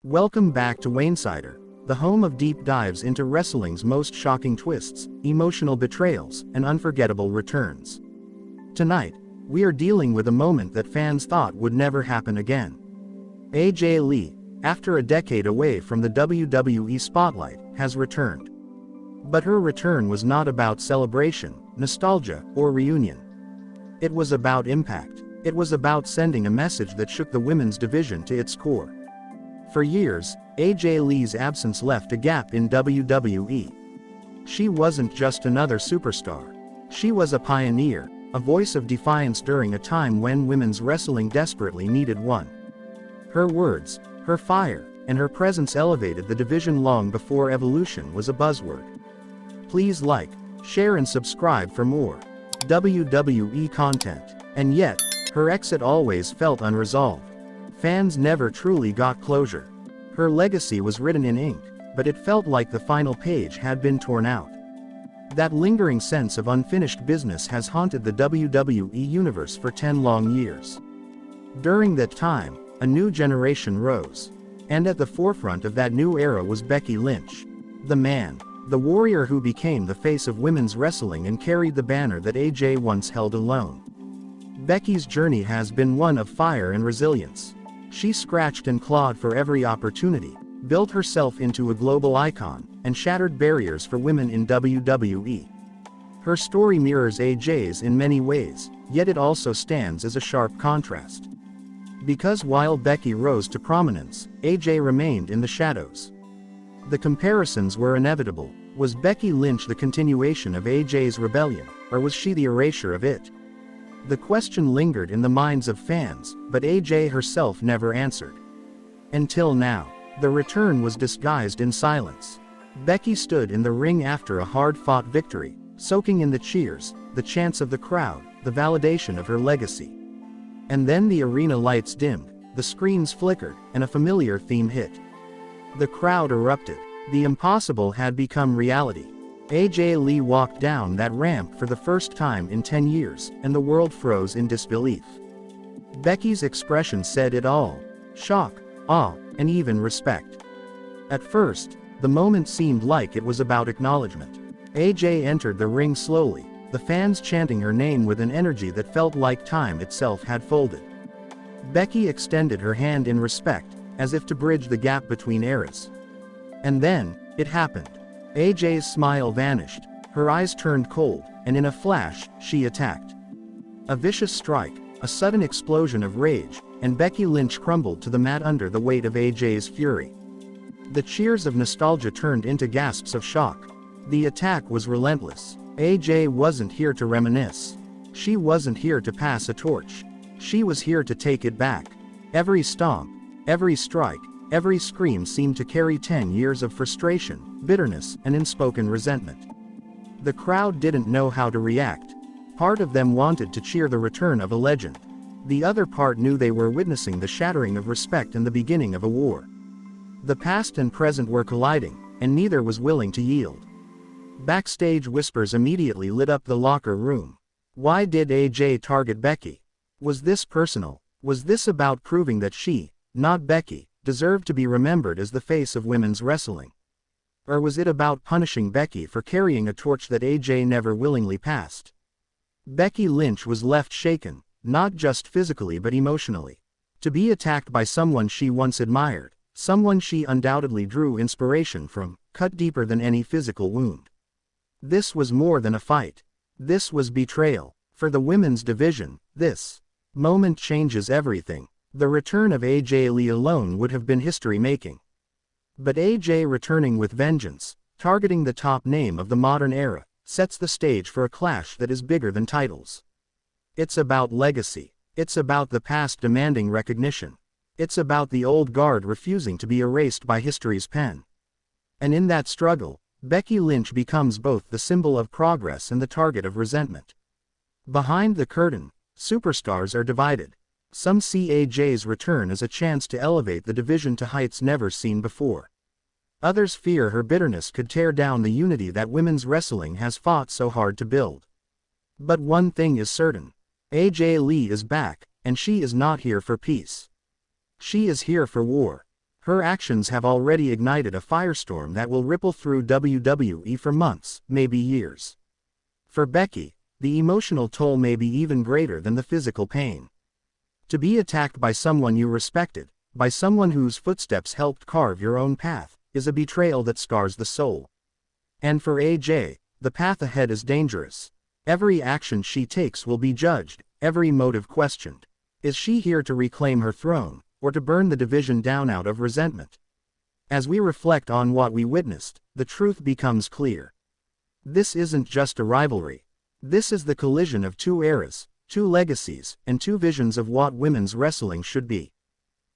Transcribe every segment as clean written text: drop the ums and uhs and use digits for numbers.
Welcome back to Wainsider, the home of deep dives into wrestling's most shocking twists, emotional betrayals, and unforgettable returns. Tonight, we are dealing with a moment that fans thought would never happen again. AJ Lee, after a decade away from the WWE spotlight, has returned. But her return was not about celebration, nostalgia, or reunion. It was about impact. It was about sending a message that shook the women's division to its core. For years, AJ Lee's absence left a gap in WWE. She wasn't just another superstar. She was a pioneer, a voice of defiance during a time when women's wrestling desperately needed one. Her words, her fire, and her presence elevated the division long before evolution was a buzzword. Please like, share and subscribe for more WWE content. And yet, her exit always felt unresolved. Fans never truly got closure. Her legacy was written in ink, but it felt like the final page had been torn out. That lingering sense of unfinished business has haunted the WWE universe for 10 long years. During that time, a new generation rose. And at the forefront of that new era was Becky Lynch. The man, the warrior who became the face of women's wrestling and carried the banner that AJ once held alone. Becky's journey has been one of fire and resilience. She scratched and clawed for every opportunity, built herself into a global icon, and shattered barriers for women in WWE. Her story mirrors AJ's in many ways, yet it also stands as a sharp contrast. Because while Becky rose to prominence, AJ remained in the shadows. The comparisons were inevitable. Was Becky Lynch the continuation of AJ's rebellion, or was she the erasure of it? The question lingered in the minds of fans, but AJ herself never answered. Until now, the return was disguised in silence. Becky stood in the ring after a hard-fought victory, soaking in the cheers, the chants of the crowd, the validation of her legacy. And then the arena lights dimmed, the screens flickered, and a familiar theme hit. The crowd erupted. The impossible had become reality. AJ Lee walked down that ramp for the first time in 10 years, and the world froze in disbelief. Becky's expression said it all: shock, awe, and even respect. At first, the moment seemed like it was about acknowledgement. AJ entered the ring slowly, the fans chanting her name with an energy that felt like time itself had folded. Becky extended her hand in respect, as if to bridge the gap between eras. And then, it happened. AJ's smile vanished, her eyes turned cold, and in a flash, she attacked. A vicious strike, a sudden explosion of rage, and Becky Lynch crumbled to the mat under the weight of AJ's fury. The cheers of nostalgia turned into gasps of shock. The attack was relentless. AJ wasn't here to reminisce. She wasn't here to pass a torch. She was here to take it back. Every stomp, every strike, every scream seemed to carry 10 years of frustration, bitterness, and unspoken resentment. The crowd didn't know how to react. Part of them wanted to cheer the return of a legend. The other part knew they were witnessing the shattering of respect and the beginning of a war. The past and present were colliding, and neither was willing to yield. Backstage whispers immediately lit up the locker room. Why did AJ target Becky? Was this personal? Was this about proving that she, not Becky, deserved to be remembered as the face of women's wrestling? Or was it about punishing Becky for carrying a torch that AJ never willingly passed? Becky Lynch was left shaken, not just physically but emotionally. To be attacked by someone she once admired, someone she undoubtedly drew inspiration from, cut deeper than any physical wound. This was more than a fight. This was betrayal. For the women's division, this moment changes everything. The return of AJ Lee alone would have been history-making. But AJ returning with vengeance, targeting the top name of the modern era, sets the stage for a clash that is bigger than titles. It's about legacy. It's about the past demanding recognition. It's about the old guard refusing to be erased by history's pen. And in that struggle, Becky Lynch becomes both the symbol of progress and the target of resentment. Behind the curtain, superstars are divided. Some see AJ's return as a chance to elevate the division to heights never seen before. Others fear her bitterness could tear down the unity that women's wrestling has fought so hard to build. But one thing is certain. AJ Lee is back, and she is not here for peace. She is here for war. Her actions have already ignited a firestorm that will ripple through WWE for months, maybe years. For Becky, the emotional toll may be even greater than the physical pain. To be attacked by someone you respected, by someone whose footsteps helped carve your own path, is a betrayal that scars the soul. And for AJ, the path ahead is dangerous. Every action she takes will be judged, every motive questioned. Is she here to reclaim her throne, or to burn the division down out of resentment? As we reflect on what we witnessed, the truth becomes clear. This isn't just a rivalry. This is the collision of two eras, two legacies, and two visions of what women's wrestling should be.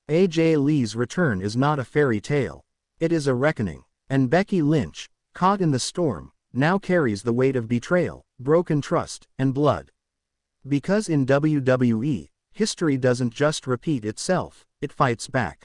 AJ Lee's return is not a fairy tale. It is a reckoning. And Becky Lynch, caught in the storm, now carries the weight of betrayal, broken trust, and blood. Because in WWE, history doesn't just repeat itself, it fights back.